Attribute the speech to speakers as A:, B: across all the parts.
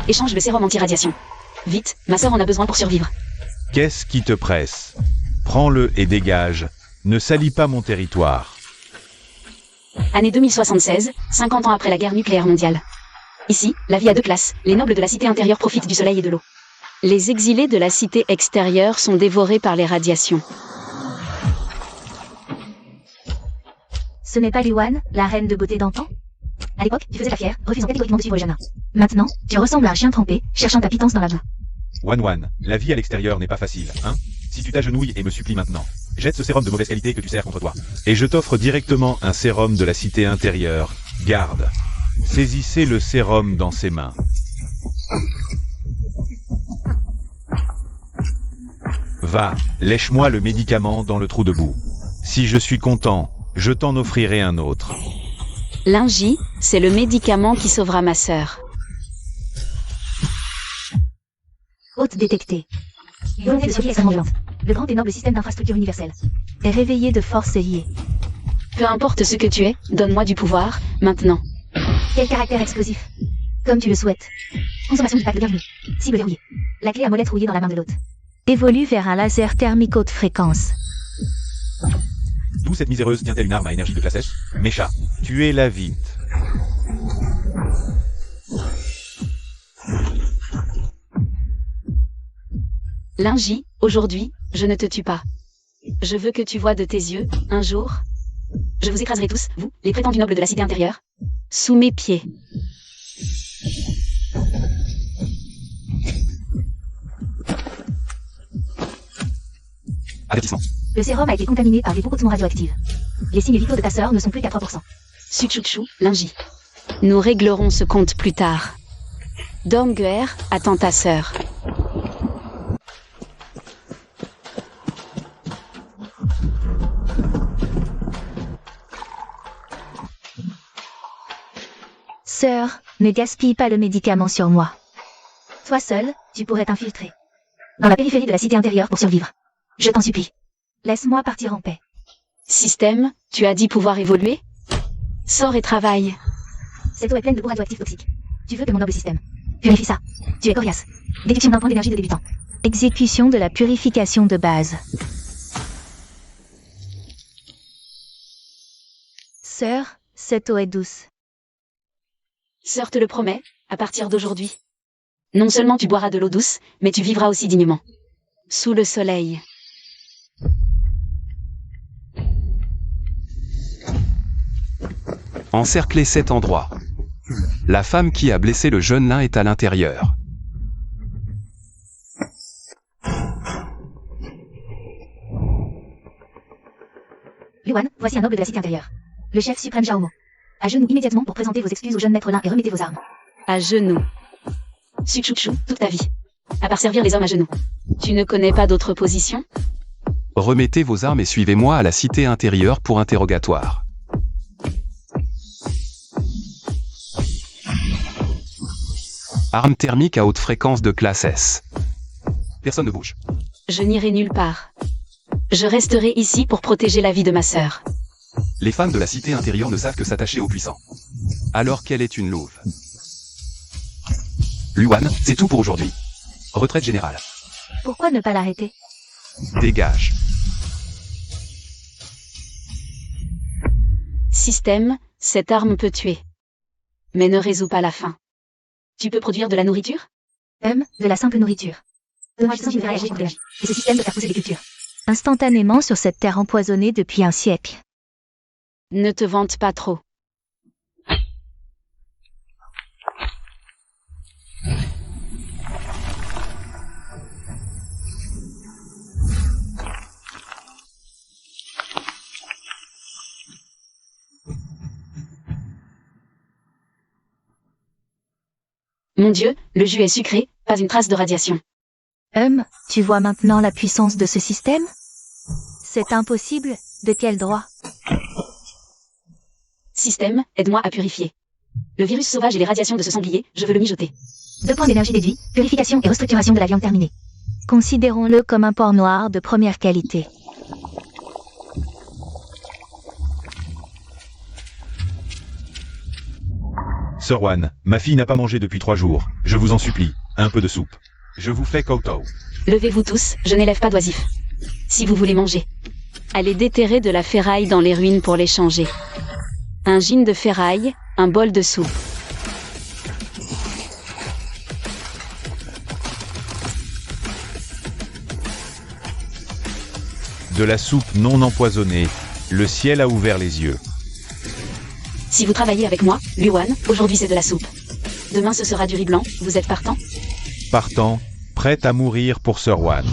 A: échange le sérum anti-radiation. Vite, ma sœur en a besoin pour survivre.
B: Qu'est-ce qui te presse? Prends-le et dégage. Ne salis pas mon territoire.
A: Année 2076, 50 ans après la guerre nucléaire mondiale. Ici, la vie a deux classes. Les nobles de la cité intérieure profitent du soleil et de l'eau. Les exilés de la cité extérieure sont dévorés par les radiations.
C: Ce n'est pas Luan, la reine de beauté d'antan? À l'époque, tu faisais ta fière, refusant catégoriquement de suivre les jeunes. Maintenant, tu ressembles à un chien trempé, cherchant ta pitance dans la boue.
B: Wan, la vie à l'extérieur n'est pas facile, hein? Si tu t'agenouilles et me supplies maintenant, jette ce sérum de mauvaise qualité que tu sers contre toi. Et je t'offre directement un sérum de la cité intérieure. Garde. Saisissez le sérum dans ses mains. Va, lèche-moi le médicament dans le trou de boue. Si je suis content, je t'en offrirai un autre.
A: Lingy, c'est le médicament qui sauvera ma sœur.
C: Hôte détectée. Volonté de survie extrêmement violente. Le grand et noble système d'infrastructure universelle est réveillé de force liée.
A: Peu importe ce que tu es, donne-moi du pouvoir, maintenant.
C: Quel caractère explosif. Comme tu le souhaites. Consommation du pack de bienvenue. Cible verrouillée. La clé à molette rouillée dans la main de l'hôte. Évolue vers un laser thermique haute fréquence.
B: D'où cette miséreuse tient-elle une arme à énergie de classe S? Mécha, tuez-la vite.
A: Lingy, aujourd'hui, je ne te tue pas. Je veux que tu vois de tes yeux, un jour. Je vous écraserai tous, vous, les prétendus nobles de la cité intérieure. Sous mes pieds.
B: Avertissement.
C: Le sérum a été contaminé par des protoxons radioactives. Les signes vitaux de ta sœur ne sont plus qu'à 3%.
A: Suchouchou, Lingy. Nous réglerons ce compte plus tard. Domguer, attends ta sœur.
C: Sœur, ne gaspille pas le médicament sur moi. Toi seule, tu pourrais t'infiltrer dans la périphérie de la cité intérieure pour survivre. Je t'en supplie. Laisse-moi partir en paix.
A: Système, tu as dit pouvoir évoluer? Sors et travaille.
C: Cette eau est pleine de boue radioactive toxique. Tu veux que mon noble système purifie ça? Tu es coriace. Déduction d'un point d'énergie de débutant. Exécution de la purification de base. Sœur, cette eau est douce.
A: Sœur te le promet, à partir d'aujourd'hui. Non seulement tu boiras de l'eau douce, mais tu vivras aussi dignement. Sous le soleil.
D: Encerclez cet endroit. La femme qui a blessé le jeune nain est à l'intérieur.
C: Luan, voici un noble de la cité intérieure. Le chef suprême Jaomo. À genoux immédiatement pour présenter vos excuses au jeune maître nain et remettez vos armes.
A: À genoux. Suchouchou, toute ta vie. À part servir les hommes à genoux. Tu ne connais pas d'autre position?
D: Remettez vos armes et suivez-moi à la cité intérieure pour interrogatoire. Arme thermique à haute fréquence de classe S. Personne ne bouge.
A: Je n'irai nulle part. Je resterai ici pour protéger la vie de ma sœur.
D: Les femmes de la cité intérieure ne savent que s'attacher aux puissants. Alors qu'elle est une louve. Luan, c'est tout pour aujourd'hui. Retraite générale.
C: Pourquoi ne pas l'arrêter?
D: Dégage.
A: Système, cette arme peut tuer. Mais ne résout pas la faim. Tu peux produire de la nourriture?
C: De la simple nourriture. Dommage de réagir contre l'énergie. Et ce système de faire pousser des cultures. Instantanément sur cette terre empoisonnée depuis un siècle.
A: Ne te vante pas trop. Mon Dieu, le jus est sucré, pas une trace de radiation.
C: Tu vois maintenant la puissance de ce système? C'est impossible, de quel droit?
A: Système, aide-moi à purifier. Le virus sauvage et les radiations de ce sanglier, je veux le mijoter.
C: 2 points d'énergie déduits, purification et restructuration de la viande terminée. Considérons-le comme un porc noir de première qualité.
B: Sir Wan, ma fille n'a pas mangé depuis 3 jours. Je vous en supplie, un peu de soupe. Je vous fais kowtow.
A: Levez-vous tous, je n'élève pas d'oisifs. Si vous voulez manger. Allez déterrer de la ferraille dans les ruines pour l'échanger. Un gin de ferraille, un bol de soupe.
B: De la soupe non empoisonnée. Le ciel a ouvert les yeux.
A: Si vous travaillez avec moi, Luan, aujourd'hui c'est de la soupe. Demain ce sera du riz blanc, vous êtes partant?
B: Partant, prête à mourir pour Sir Wan.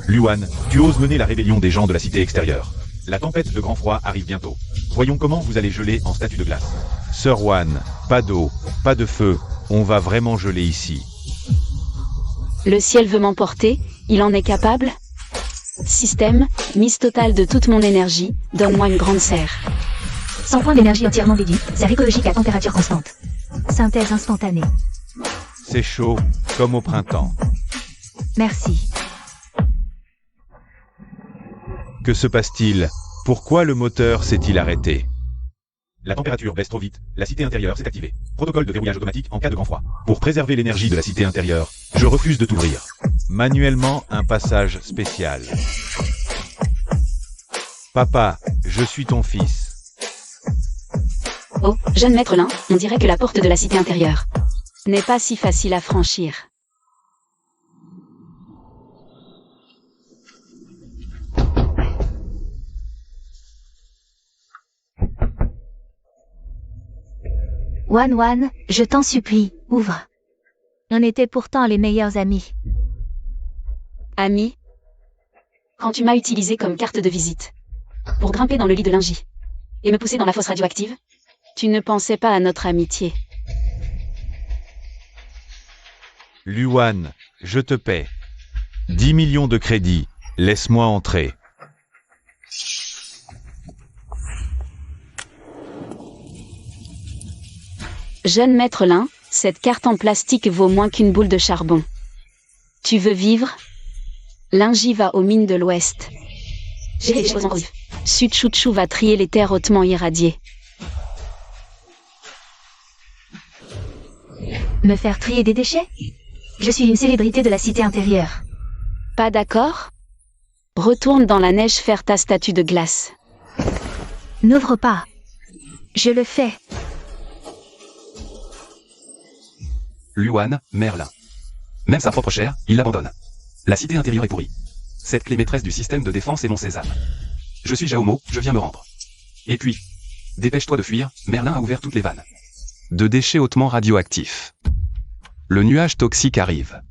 B: Luan, tu oses mener la rébellion des gens de la cité extérieure. La tempête de grand froid arrive bientôt. Voyons comment vous allez geler en statue de glace. Sir Wan, pas d'eau, pas de feu, on va vraiment geler ici.
A: Le ciel veut m'emporter, il en est capable? Système, mise totale de toute mon énergie, donne-moi une grande serre.
C: 100 points d'énergie entièrement déduits, serre écologique à température constante. Synthèse instantanée.
B: C'est chaud, comme au printemps.
C: Merci.
B: Que se passe-t-il? Pourquoi le moteur s'est-il arrêté? La température baisse trop vite, la cité intérieure s'est activée. Protocole de verrouillage automatique en cas de grand froid. Pour préserver l'énergie de la cité intérieure, je refuse de t'ouvrir. Manuellement un passage spécial. Papa, je suis ton fils.
A: Oh, jeune maître Lin, on dirait que la porte de la cité intérieure n'est pas si facile à franchir.
C: Wan, je t'en supplie, ouvre. On était pourtant les meilleurs amis.
A: Ami, quand tu m'as utilisé comme carte de visite pour grimper dans le lit de Lingy et me pousser dans la fosse radioactive, tu ne pensais pas à notre amitié.
B: Luan, je te paie. 10 millions de crédits, laisse-moi entrer.
A: Jeune maître Lin, cette carte en plastique vaut moins qu'une boule de charbon. Tu veux vivre? Lingy va aux mines de l'Ouest. J'ai des choses en revue. Sud Chouchou va trier les terres hautement irradiées.
C: Me faire trier des déchets? Je suis une célébrité de la cité intérieure.
A: Pas d'accord? Retourne dans la neige faire ta statue de glace.
C: N'ouvre pas. Je le fais.
D: Luan, Merlin. Même sa propre chair, il l'abandonne. La cité intérieure est pourrie. Cette clé maîtresse du système de défense est mon sésame. Je suis Jaomo, je viens me rendre. Et puis, dépêche-toi de fuir, Merlin a ouvert toutes les vannes. De déchets hautement radioactifs. Le nuage toxique arrive.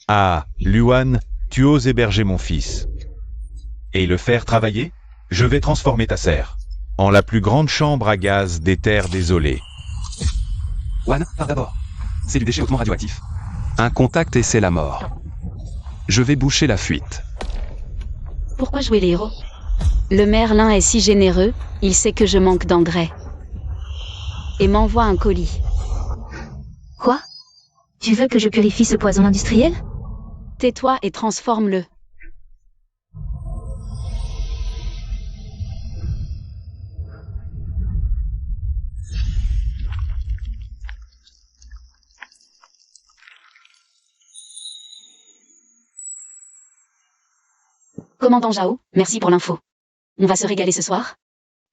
B: Ah, Luan, tu oses héberger mon fils. Et le faire travailler? Je vais transformer ta serre en la plus grande chambre à gaz des terres désolées.
D: Wan, pars d'abord. C'est du déchet hautement radioactif. Un contact et c'est la mort. Je vais boucher la fuite.
A: Pourquoi jouer les héros? Le Merlin est si généreux, il sait que je manque d'engrais. Et m'envoie un colis.
C: Quoi? Tu veux que je purifie ce poison industriel?
A: Tais-toi et transforme-le. Commandant Jao, merci pour l'info. On va se régaler ce soir?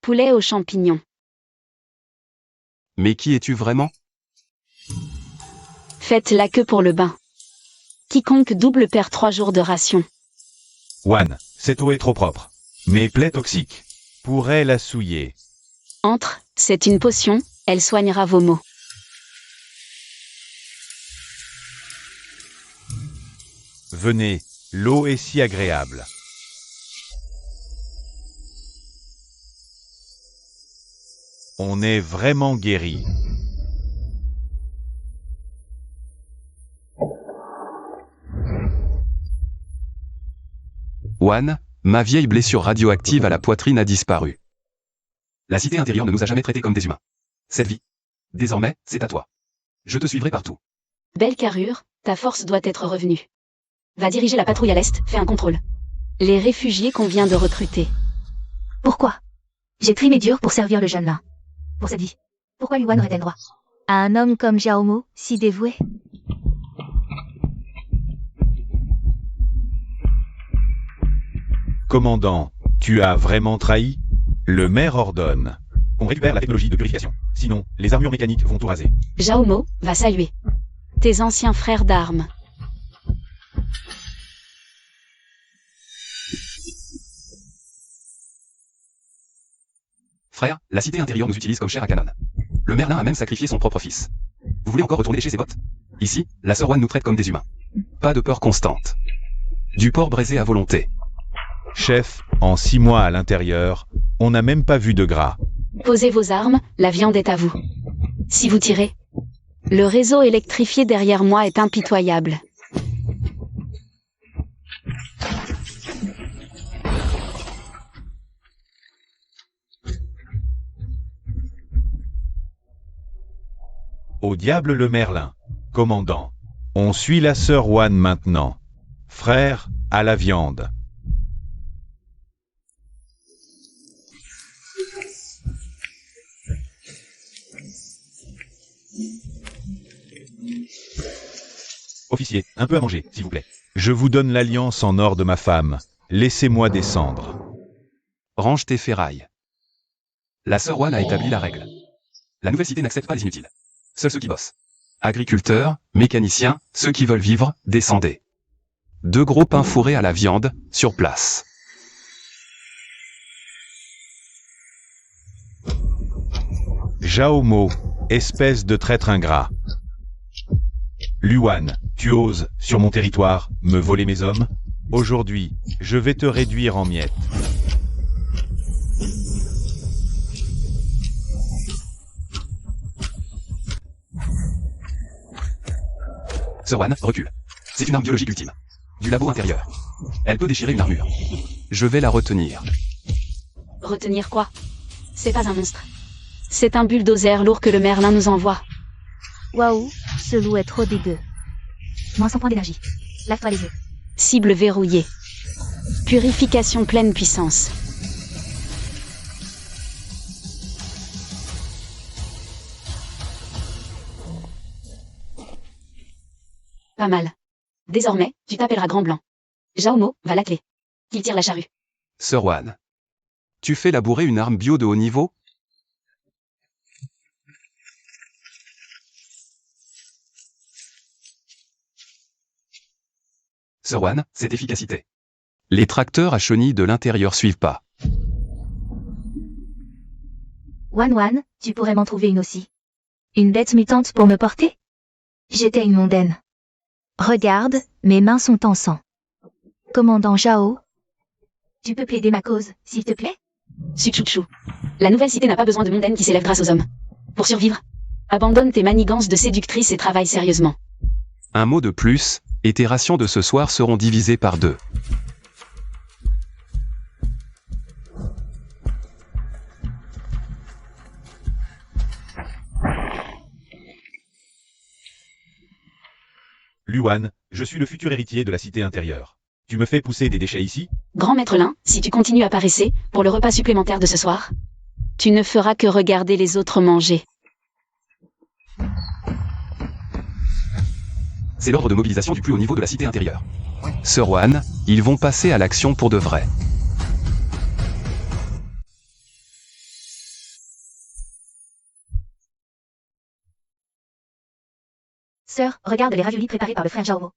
A: Poulet aux champignons.
D: Mais qui es-tu vraiment?
A: Faites la queue pour le bain. Quiconque double perd 3 jours de ration.
B: Wan, cette eau est trop propre. Mes plaies toxiques pourraient la souiller.
A: Entre, c'est une potion, elle soignera vos maux.
B: Venez, l'eau est si agréable. On est vraiment guéri.
D: Wan, ma vieille blessure radioactive à la poitrine a disparu. La cité intérieure ne nous a jamais traités comme des humains. Cette vie, désormais, c'est à toi. Je te suivrai partout.
A: Belle carrure, ta force doit être revenue. Va diriger la patrouille à l'est, fais un contrôle. Les réfugiés qu'on vient de recruter.
C: Pourquoi? J'ai trimé dur pour servir le jeune Lin. Pour cette vie. Pourquoi Luan aurait-elle droit à un homme comme Xiaomo, si dévoué?
B: Commandant, tu as vraiment trahi? Le maire ordonne. On récupère la technologie de purification. Sinon, les armures mécaniques vont tout raser.
A: Xiaomo va saluer tes anciens frères d'armes.
D: Frère, la cité intérieure nous utilise comme chair à canon. Le Merlin a même sacrifié son propre fils. Vous voulez encore retourner chez ses potes? Ici, la sœur Wan nous traite comme des humains. Pas de peur constante. Du porc braisé à volonté.
B: Chef, en 6 mois à l'intérieur, on n'a même pas vu de gras.
A: Posez vos armes, la viande est à vous. Si vous tirez, le réseau électrifié derrière moi est impitoyable.
B: Au diable le Merlin. Commandant, on suit la sœur Wan maintenant. Frère, à la viande. Officier, un peu à manger, s'il vous plaît. Je vous donne l'alliance en or de ma femme. Laissez-moi descendre.
D: Range tes ferrailles. La sœur Wan a établi la règle. La nouvelle cité n'accepte pas les inutiles. Seuls ceux qui bossent. Agriculteurs, mécaniciens, ceux qui veulent vivre, descendez. 2 gros pains fourrés à la viande, sur place.
B: Xiaomo, espèce de traître ingrat. Luan, tu oses, sur mon territoire, me voler mes hommes? Aujourd'hui, je vais te réduire en miettes.
D: Sœur Wan, recule. C'est une arme biologique ultime. Du labo intérieur. Elle peut déchirer une armure. Je vais la retenir.
A: Retenir quoi? C'est pas un monstre. C'est un bulldozer lourd que le Merlin nous envoie.
C: Waouh, ce loup est trop dégueu. Moins 100 points d'énergie. Lave-toi les yeux.
A: Cible verrouillée. Purification pleine puissance. Pas mal. Désormais, tu t'appelleras Grand Blanc. Xiaomo va l'atteler. Qu'il tire la charrue.
D: Sœur Wan. Tu fais labourer une arme bio de haut niveau? Sœur Wan, c'est efficacité. Les tracteurs à chenilles de l'intérieur suivent pas.
C: Wan, tu pourrais m'en trouver une aussi. Une bête mutante pour me porter? J'étais une mondaine. Regarde, mes mains sont en sang. Commandant Zhao, tu peux plaider ma cause, s'il te plaît?
A: Suchouchou. La nouvelle cité n'a pas besoin de mondaines qui s'élèvent grâce aux hommes. Pour survivre, abandonne tes manigances de séductrice et travaille sérieusement.
D: Un mot de plus, et tes rations de ce soir seront divisées par 2.
B: Luan, je suis le futur héritier de la cité intérieure. Tu me fais pousser des déchets ici?
A: Grand maître Lin, si tu continues à paresser, pour le repas supplémentaire de ce soir, tu ne feras que regarder les autres manger.
D: C'est l'ordre de mobilisation du plus haut niveau de la cité intérieure. Sœur Wan, ils vont passer à l'action pour de vrai.
C: Sœur, regarde les raviolis préparés par le frère Xiaomo.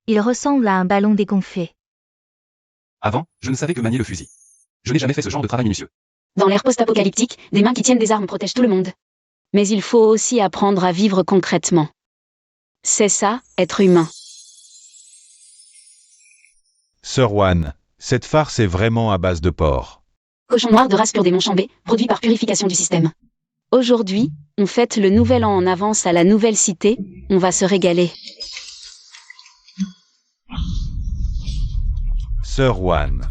C: Il ressemble à un ballon dégonflé.
D: Avant, je ne savais que manier le fusil. Je n'ai jamais fait ce genre de travail minutieux.
A: Dans l'ère post-apocalyptique, des mains qui tiennent des armes protègent tout le monde. Mais il faut aussi apprendre à vivre concrètement. C'est ça, être humain.
B: Sœur Wan, cette farce est vraiment à base de porc.
A: Cochon noir de race pure démon chambé, produit par purification du système. Aujourd'hui, on fête le nouvel an en avance à la nouvelle cité, on va se régaler.
B: Sœur Wan.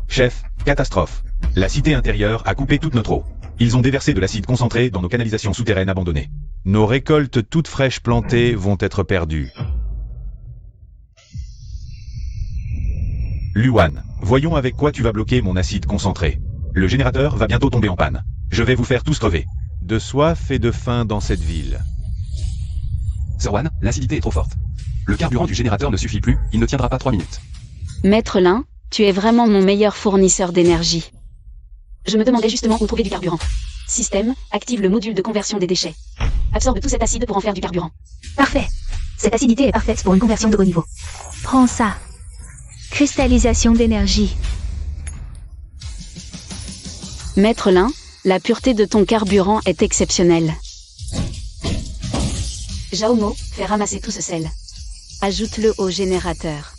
B: Chef, catastrophe. La cité intérieure a coupé toute notre eau. Ils ont déversé de l'acide concentré dans nos canalisations souterraines abandonnées. Nos récoltes toutes fraîches plantées vont être perdues. Luan, voyons avec quoi tu vas bloquer mon acide concentré. Le générateur va bientôt tomber en panne. Je vais vous faire tous crever. De soif et de faim dans cette ville.
D: Sir Wan, l'acidité est trop forte. Le carburant du générateur ne suffit plus, il ne tiendra pas 3 minutes.
A: Maître Lin, tu es vraiment mon meilleur fournisseur d'énergie. Je me demandais justement où trouver du carburant. Système, active le module de conversion des déchets. Absorbe tout cet acide pour en faire du carburant.
C: Parfait. Cette acidité est parfaite pour une conversion de haut niveau. Prends ça. Cristallisation d'énergie.
A: Maître Lin, la pureté de ton carburant est exceptionnelle. Jaomo, fais ramasser tout ce sel. Ajoute-le au générateur.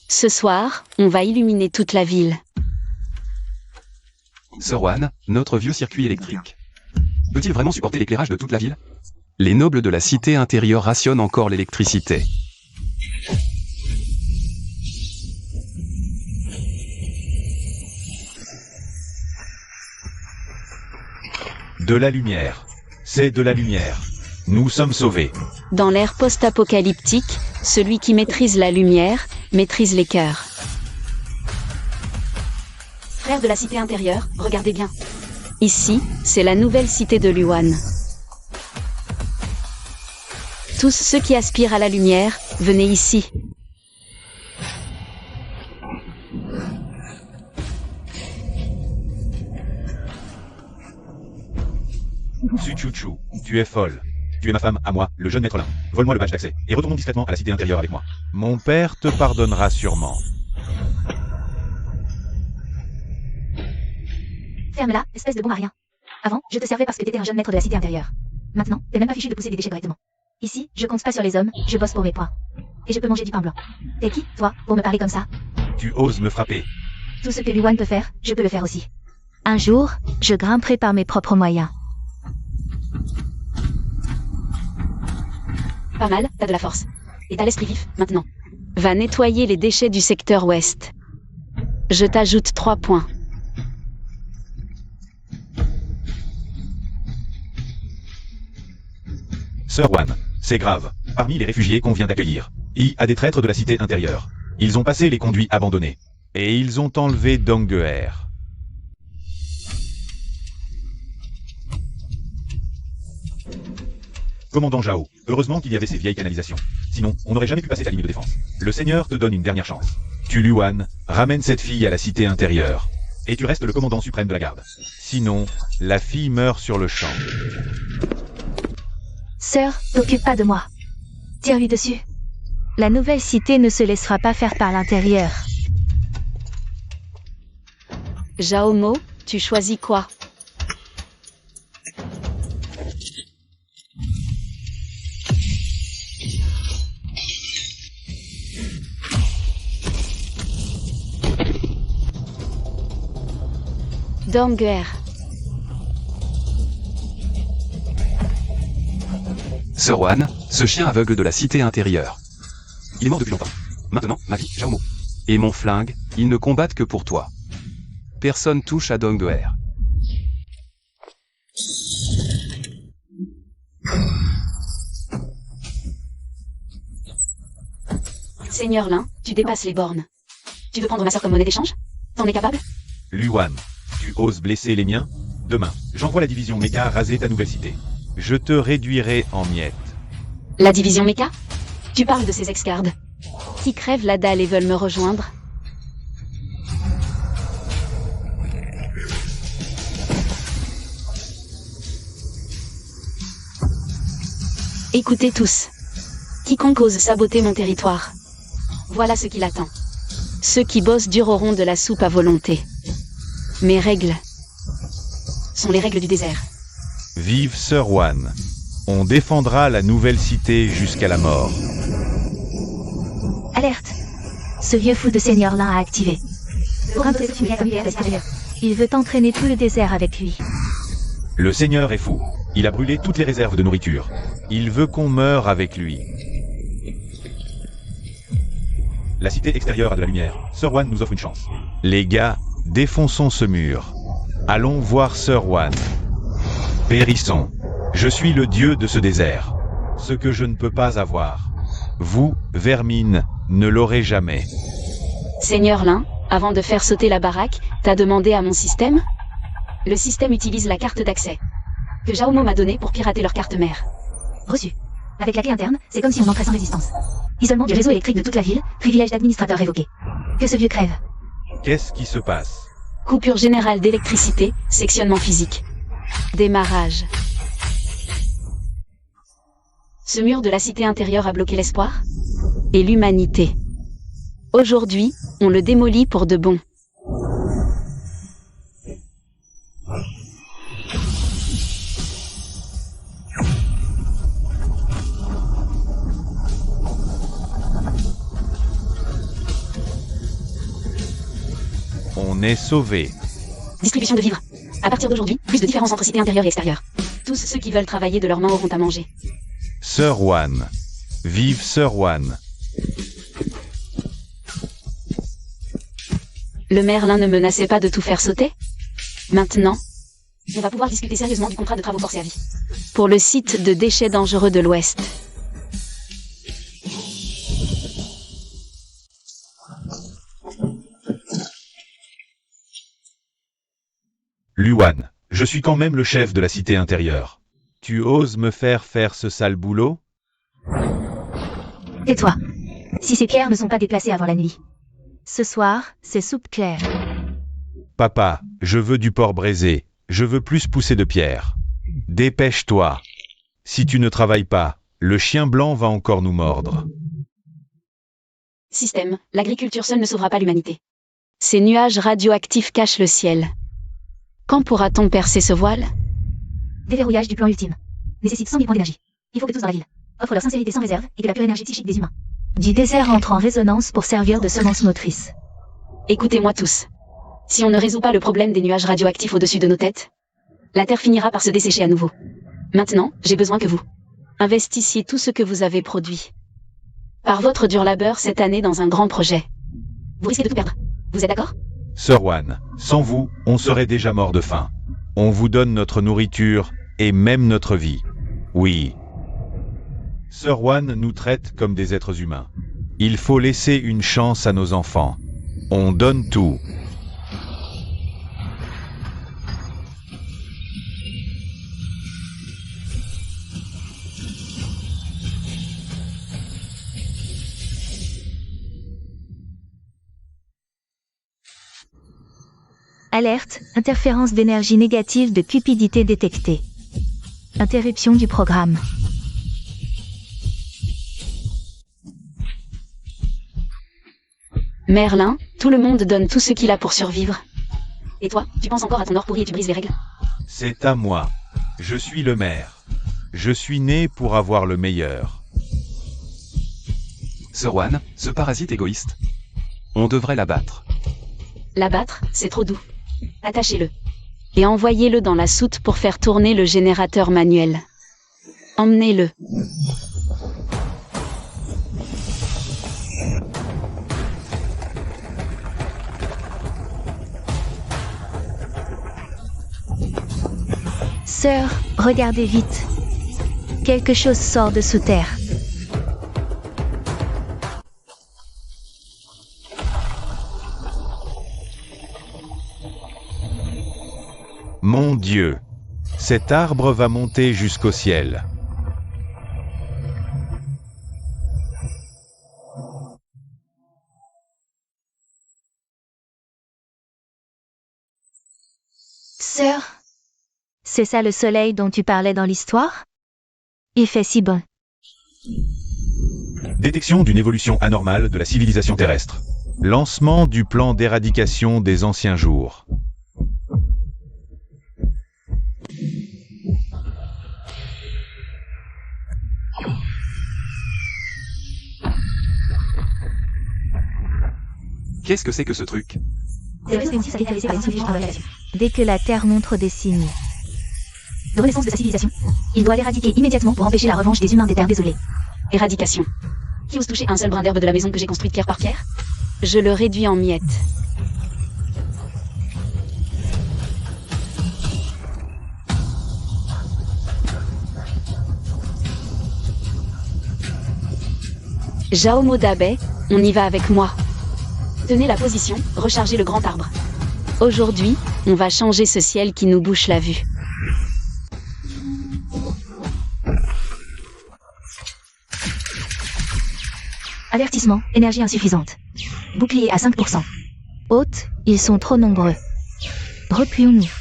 A: Ce soir, on va illuminer toute la ville.
D: Sir Wan, notre vieux circuit électrique. Peut-il vraiment supporter l'éclairage de toute la ville? Les nobles de la cité intérieure rationnent encore l'électricité.
B: De la lumière. C'est de la lumière. Nous sommes sauvés.
A: Dans l'ère post-apocalyptique, celui qui maîtrise la lumière, maîtrise les cœurs. Frères de la cité intérieure, regardez bien. Ici, c'est la nouvelle cité de Luan. Tous ceux qui aspirent à la lumière, venez ici.
B: Suchuchu, tu es folle. Tu es ma femme, à moi, le jeune maître Lin. Vole-moi le badge d'accès, et retournons discrètement à la cité intérieure avec moi. Mon père te pardonnera sûrement.
C: Ferme-la, espèce de bon à rien. Avant, je te servais parce que t'étais un jeune maître de la cité intérieure. Maintenant, t'es même pas fichu de pousser des déchets correctement. Ici, je compte pas sur les hommes, je bosse pour mes points. Et je peux manger du pain blanc. T'es qui, toi, pour me parler comme ça?
B: Tu oses me frapper.
C: Tout ce que Luan peut faire, je peux le faire aussi. Un jour, je grimperai par mes propres moyens.
A: Pas mal, t'as de la force. Et t'as l'esprit vif, maintenant. Va nettoyer les déchets du secteur ouest. Je t'ajoute 3 points.
B: Sir Wan, c'est grave. Parmi les réfugiés qu'on vient d'accueillir, il y a des traîtres de la cité intérieure. Ils ont passé les conduits abandonnés. Et ils ont enlevé Dongguer. Commandant Zhao, heureusement qu'il y avait ces vieilles canalisations. Sinon, on n'aurait jamais pu passer ta ligne de défense. Le Seigneur te donne une dernière chance. Tu Luan, ramène cette fille à la cité intérieure. Et tu restes le commandant suprême de la garde. Sinon, la fille meurt sur le champ.
C: Sœur, t'occupe pas de moi. Tire-lui dessus. La nouvelle cité ne se laissera pas faire par l'intérieur.
A: Jaomo, tu choisis quoi? Dongguer.
D: Sir Wan, ce chien aveugle de la cité intérieure. Il est mort depuis longtemps. Maintenant, ma vie, Jaomo. Et mon flingue, ils ne combattent que pour toi. Personne touche à Dongguer.
A: Seigneur Lin, tu dépasses les bornes. Tu veux prendre ma sœur comme monnaie d'échange? T'en es capable?
B: Luan, tu oses blesser les miens? Demain, j'envoie la division Mecha raser ta nouvelle cité. Je te réduirai en miettes.
A: La division Mecha? Tu parles de ces ex-gardes qui crèvent la dalle et veulent me rejoindre? Écoutez tous. Quiconque ose saboter mon territoire. Voilà ce qui l'attend. Ceux qui bossent dur auront de la soupe à volonté. Mes règles sont les règles du désert.
B: Vive Sir Wan. On défendra la nouvelle cité jusqu'à la mort.
C: Alerte. Ce vieux fou de Seigneur Lin a activé. Il veut entraîner tout le désert avec lui.
B: Le Seigneur est fou. Il a brûlé toutes les réserves de nourriture. Il veut qu'on meure avec lui. La cité extérieure a de la lumière. Sir Wan nous offre une chance. Les gars, défonçons ce mur. Allons voir Sir Wan. Périssons. Je suis le dieu de ce désert. Ce que je ne peux pas avoir. Vous, vermine, ne l'aurai jamais.
A: Seigneur Lin, avant de faire sauter la baraque, t'as demandé à mon système? Le système utilise la carte d'accès que Jaomo m'a donnée pour pirater leur carte mère.
C: Reçu. Avec la clé interne, c'est comme si on entrait sans résistance. Isolement du réseau électrique de toute la ville, privilège d'administrateur révoqué. Que ce vieux crève.
B: Qu'est-ce qui se passe?
A: Coupure générale d'électricité, sectionnement physique. Démarrage. Ce mur de la cité intérieure a bloqué l'espoir et l'humanité. Aujourd'hui, on le démolit pour de bon.
B: On est sauvé.
A: Distribution de vivres. À partir d'aujourd'hui, plus de différence entre cité intérieure et extérieure. Tous ceux qui veulent travailler de leurs mains auront à manger.
B: Sir Wan. Vive Sir Wan.
A: Le maire Lin ne menaçait pas de tout faire sauter? Maintenant, on va pouvoir discuter sérieusement du contrat de travaux forcés à vie. Pour le site de déchets dangereux de l'Ouest.
B: Luan, je suis quand même le chef de la cité intérieure. Tu oses me faire ce sale boulot?
C: Et toi? Si ces pierres ne sont pas déplacées avant la nuit. Ce soir, c'est soupe claire.
B: Papa, je veux du porc braisé. Je veux plus pousser de pierres. Dépêche-toi. Si tu ne travailles pas, le chien blanc va encore nous mordre.
A: Système, l'agriculture seule ne sauvera pas l'humanité. Ces nuages radioactifs cachent le ciel. Quand pourra-t-on percer ce voile?
C: Déverrouillage du plan ultime. Nécessite 100 000 points d'énergie. Il faut que tous dans la ville offrent leur sincérité sans réserve et que la pure énergie psychique des humains du désert entre en résonance pour servir de semence motrice.
A: Écoutez-moi tous. Si on ne résout pas le problème des nuages radioactifs au-dessus de nos têtes, la Terre finira par se dessécher à nouveau. Maintenant, j'ai besoin que vous investissiez tout ce que vous avez produit. Par votre dur labeur cette année dans un grand projet. Vous risquez de tout perdre. Vous êtes d'accord?
B: Sir Wan, sans vous, on serait déjà mort de faim. On vous donne notre nourriture et même notre vie. Oui. Sir Wan nous traite comme des êtres humains. Il faut laisser une chance à nos enfants. On donne tout.
C: Alerte, interférence d'énergie négative de cupidité détectée. Interruption du programme.
A: Merlin, tout le monde donne tout ce qu'il a pour survivre. Et toi, tu penses encore à ton or pourri et tu brises les règles?
B: C'est à moi. Je suis le maire. Je suis né pour avoir le meilleur.
D: Sir Wan, ce parasite égoïste. On devrait l'abattre.
A: L'abattre, c'est trop doux. Attachez-le. Et envoyez-le dans la soute pour faire tourner le générateur manuel. Emmenez-le.
C: Sœur, regardez vite. Quelque chose sort de sous terre.
B: Mon Dieu, cet arbre va monter jusqu'au ciel.
C: Sœur, c'est ça le soleil dont tu parlais dans l'histoire? Il fait si bon.
B: Détection d'une évolution anormale de la civilisation terrestre. Lancement du plan d'éradication des anciens jours.
D: Qu'est-ce que c'est que ce truc?
C: Dès que la Terre montre des signes de renaissance de sa civilisation, il doit l'éradiquer immédiatement pour empêcher la revanche des humains des terres désolées.
A: Éradication. Qui ose toucher un seul brin d'herbe de la maison que j'ai construite pierre par pierre? Je le réduis en miettes. Jaomo Dabe, On y va avec moi. Tenez la position, rechargez le grand arbre. Aujourd'hui, on va changer ce ciel qui nous bouche la vue.
C: Avertissement, énergie insuffisante. Bouclier à 5%. Hôtes, ils sont trop nombreux. Replions-nous.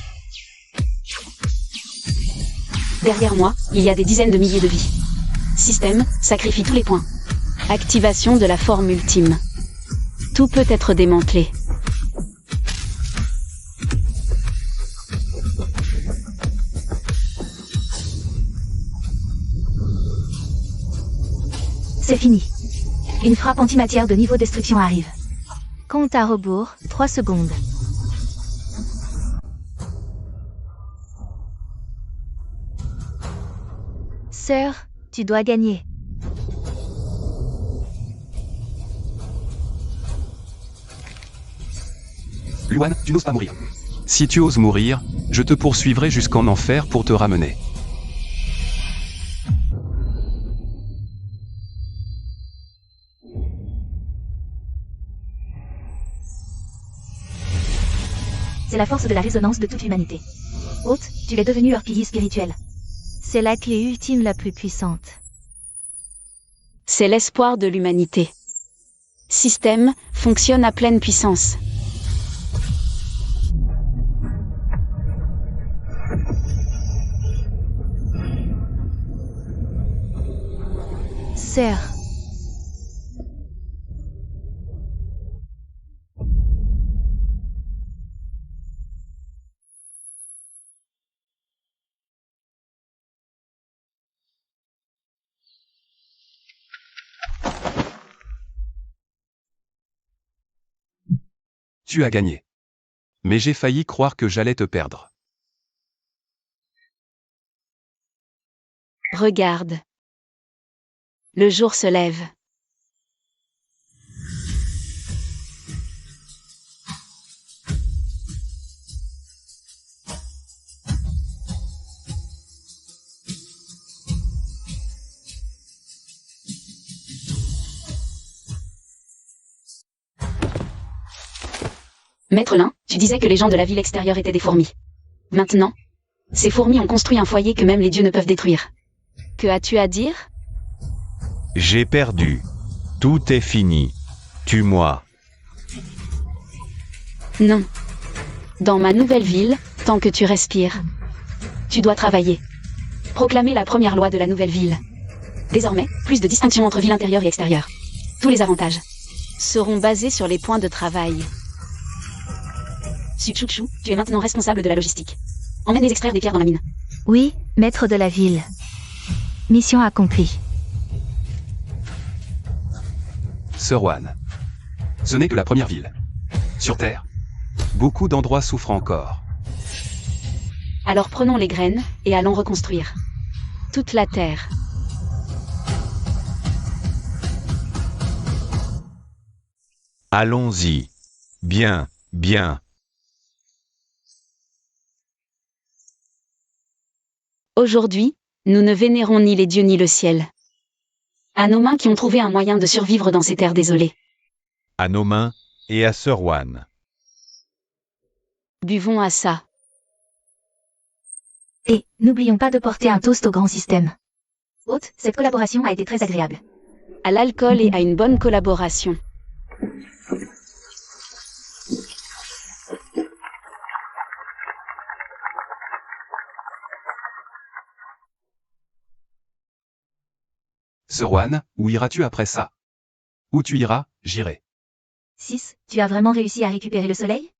A: Derrière moi, il y a des dizaines de milliers de vies. Système, sacrifie tous les points. Activation de la forme ultime. Tout peut être démantelé.
C: C'est fini. Une frappe antimatière de niveau destruction arrive. Compte à rebours, 3 secondes. Sœur, tu dois gagner.
D: Luan, tu n'oses pas mourir. Si tu oses mourir, je te poursuivrai jusqu'en enfer pour te ramener.
C: C'est la force de la résonance de toute l'humanité. Hôte, tu es devenu leur pilier spirituel. C'est la clé ultime la plus puissante.
A: C'est l'espoir de l'humanité. Système, fonctionne à pleine puissance.
C: Sœur.
D: Tu as gagné. Mais j'ai failli croire que j'allais te perdre.
A: Regarde. Le jour se lève. Maître Lin, tu disais que les gens de la ville extérieure étaient des fourmis. Maintenant, ces fourmis ont construit un foyer que même les dieux ne peuvent détruire. Que as-tu à dire ?
B: J'ai perdu. Tout est fini. Tue-moi.
A: Non. Dans ma nouvelle ville, tant que tu respires, tu dois travailler. Proclamer la première loi de la nouvelle ville. Désormais, plus de distinction entre ville intérieure et extérieure. Tous les avantages seront basés sur les points de travail. Suchouchou, tu es maintenant responsable de la logistique. Emmène-les extraire des pierres dans la mine.
C: Oui, maître de la ville. Mission accomplie.
D: Sœur Wan. Ce n'est que la première ville. Sur Terre, beaucoup d'endroits souffrent encore.
A: Alors prenons les graines, et allons reconstruire toute la Terre.
B: Allons-y. Bien, bien.
A: Aujourd'hui, nous ne vénérons ni les dieux ni le ciel. À nos mains qui ont trouvé un moyen de survivre dans ces terres désolées.
B: À nos mains et à Sœur Wan.
A: Buvons à ça.
C: Et, n'oublions pas de porter un toast au grand système. Hôte, cette collaboration a été très agréable.
A: À l'alcool et à une bonne collaboration.
D: Sœur Wan, où iras-tu après ça? Où tu iras, j'irai.
C: 6. Tu as vraiment réussi à récupérer le soleil?